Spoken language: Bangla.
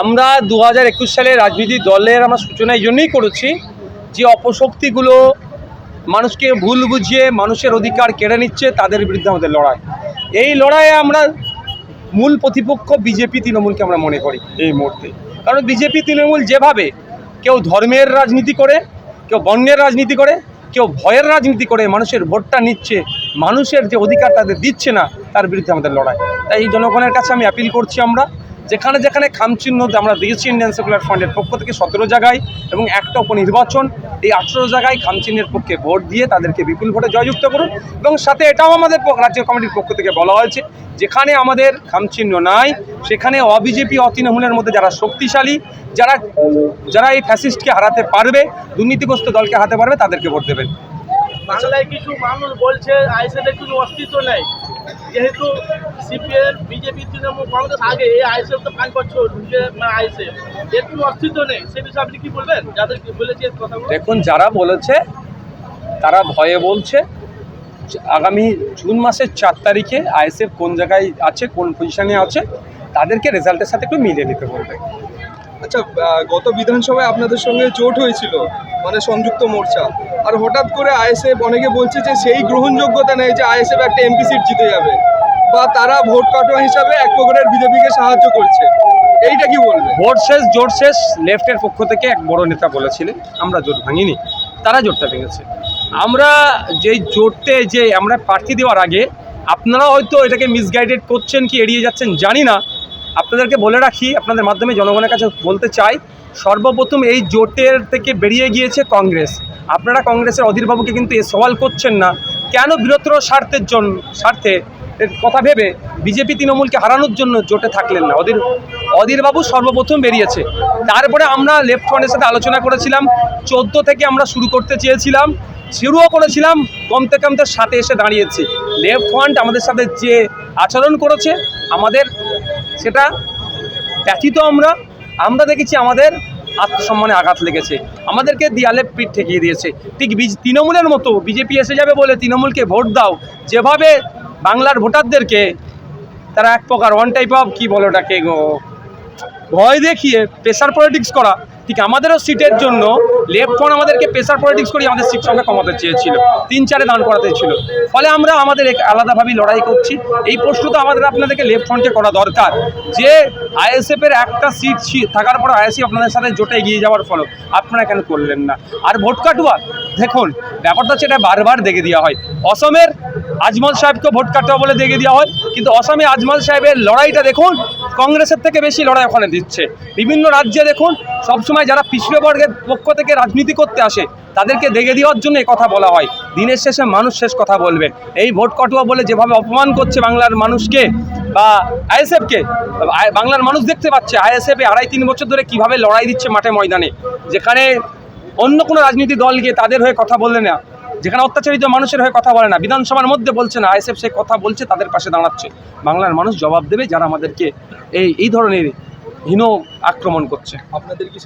আমরা 2021 সালে রাজনীতি দলের আমরা সূচনা এই জন্যই করেছি যে অপশক্তিগুলো মানুষকে ভুল বুঝিয়ে মানুষের অধিকার কেড়ে নিচ্ছে তাদের বিরুদ্ধে আমাদের লড়াই। এই লড়াইয়ে আমরা মূল প্রতিপক্ষ বিজেপি তৃণমূলকে আমরা মনে করি এই মুহূর্তে। কারণ বিজেপি তৃণমূল যেভাবে কেউ ধর্মের রাজনীতি করে, কেউ বর্ণের রাজনীতি করে, কেউ ভয়ের রাজনীতি করে মানুষের ভোটটা নিচ্ছে, মানুষের যে অধিকার তাদের দিচ্ছে না, তার বিরুদ্ধে আমাদের লড়াই। তাই এই জনগণের কাছে আমি অ্যাপিল করছি, আমরা যেখানে যেখানে খামচিহ্ন আমরা দিয়েছি ইন্ডিয়ান সেকুলার ফ্রন্টের পক্ষ থেকে 17 জায়গায় এবং একটা উপনির্বাচন, এই 18 জায়গায় খামচিহ্নের পক্ষে ভোট দিয়ে তাদেরকে বিপুল ভোটে জয়যুক্ত করুন। এবং সাথে এটাও আমাদের রাজ্য কমিটির পক্ষ থেকে বলা হয়েছে, যেখানে আমাদের খামচিহ্ন নাই সেখানে অবিজেপি অতৃণমূলের মধ্যে যারা শক্তিশালী, যারা এই ফ্যাসিস্টকে হারাতে পারবে, দুর্নীতিগ্রস্ত দলকে হারাতে পারবে, তাদেরকে ভোট দেবেন। বাংলায় কিছু মানুষ বলছে আইএসএফের কোনো অস্তিত্ব নেই, যেহেতু সিপিএম বিজেপি তৃণমূল কংগ্রেস আগে এই আইএসএফ তো 5 বছর আইএসএফ এর কোনো অস্তিত্ব নেই, সে বিষয়ে আপনি কি বলবেন? যাদের বলেছে কথাগুলো, দেখুন, যারা বলেছে তারা ভয়ে বলছে। আগামী জুন মাসের 4 তারিখে আইএসএফ কোন জায়গায় আছে, কোন পজিশনে আছে, তাদেরকে রেজাল্টের সাথে একটু মিলিয়ে নিতে বলবে। আচ্ছা, গত বিধানসভায় আপনাদের সঙ্গে জোট হয়েছিল, মানে সংযুক্ত মোর্চা, আর হঠাৎ করে আইএসএফ অনেকে বলছে যে সেই গ্রহণযোগ্যতা নেই যে আইএসএফ একটা এমপি সিট জিতে যাবে, বা তারা ভোট কাটোয়া হিসাবে এক প্রকারের বিজেপিকে সাহায্য করছে, এইটা কি বলবে? ভোট শেষ, জোট শেষ, লেফটের পক্ষ থেকে এক বড় নেতা বলেছিলেন আমরা জোট ভাঙিনি, তারা জোটটা ভেঙেছে। আমরা যেই জোটে যে আমরা প্রার্থী দেওয়ার আগে আপনারা হয়তো এটাকে মিসগাইডেড করছেন কি এড়িয়ে যাচ্ছেন জানি না, আপনাদেরকে বলে রাখি, আপনাদের মাধ্যমে জনগণের কাছে বলতে চাই, সর্বপ্রথম এই জোটের থেকে বেরিয়ে গিয়েছে কংগ্রেস। আপনারা কংগ্রেসের অধীরবাবুকে কিন্তু এ সওয়াল করছেন না, কেন বৃহত্তর স্বার্থে কথা ভেবে বিজেপি তৃণমূলকে হারানোর জন্য জোটে থাকলেন না। অধীরবাবু সর্বপ্রথম বেরিয়েছে, তারপরে আমরা লেফট ফ্রন্টের সাথে আলোচনা করেছিলাম, 14 থেকে আমরা শুরু করতে চেয়েছিলাম, শুরুও করেছিলাম, কমতে কমতে সাথে এসে দাঁড়িয়েছি। লেফট ফ্রন্ট আমাদের সাথে যে আচরণ করেছে আমাদের সেটা ব্যথিত। আমরা দেখেছি আমাদের আত্মসম্মানে আঘাত লেগেছে, আমাদেরকে দেয়ালে পিঠ ঠেকিয়ে দিয়েছে। ঠিক তৃণমূলের মতো বিজেপি এসে যাবে বলে তৃণমূলকে ভোট দাও, যেভাবে বাংলার ভোটারদেরকে তারা এক প্রকার ওয়ান টাইপ অফ কী বলো ওটাকে ভয় দেখিয়ে প্রেসার পলিটিক্স করা, ঠিক আমাদেরও সিটের জন্য লেফট ফ্রন্ট আমাদেরকে প্রেসার পলিটিক্স করে আমাদের সিট সংখ্যা কমাতে চেয়েছিল, 3-4-এ দাঁড় করাতে ছিল। ফলে আমরা আমাদের আলাদাভাবেই লড়াই করছি। এই প্রশ্ন তো আমাদের আপনাদেরকে লেফট ফ্রন্টে করা দরকার, যে আইএসএফের একটা সিট থাকার পর আইএসএফ আপনাদের সাথে জোটে এগিয়ে যাওয়ার ফলে আপনারা কেন করলেন না? আর ভোট কাটুয়া, দেখুন ব্যাপারটা হচ্ছে এটা বারবার দেখে দেওয়া হয়। অসমের আজমল সাহেবকে ভোট কাটুয়া বলে দেখে দেওয়া হয়, কিন্তু অসমে আজমল সাহেবের লড়াইটা দেখুন, কংগ্রেসের থেকে বেশি লড়াই ওখানে দিচ্ছে। বিভিন্ন রাজ্যে দেখুন, সবসময় যারা পিছিয়ে বর্গের পক্ষ থেকে রাজনীতি করতে আসে তাদেরকে দেখে দেওয়ার জন্য এই কথা বলা হয়। দিনের শেষে মানুষ শেষ কথা বলবে। এই ভোট কাটুয়া বলে যেভাবে অপমান করছে বাংলার মানুষকে বা আইএসএফকে, বাংলার মানুষ দেখতে পাচ্ছে আইএসএফ 2.5-3 বছর ধরে কীভাবে লড়াই দিচ্ছে মাঠে ময়দানে, যেখানে অন্য কোনো রাজনীতি দল গিয়ে তাদের হয়ে কথা বললে না, যেখানে অত্যাচারিত মানুষের হয়ে কথা বলে না, বিধানসভার মধ্যে বলছে না, আইএসএফ সে কথা বলছে, তাদের পাশে দাঁড়াচ্ছে। বাংলার মানুষ জবাব দেবে যারা আমাদেরকে এই ধরনের হীন আক্রমণ করছে। আপনাদের কি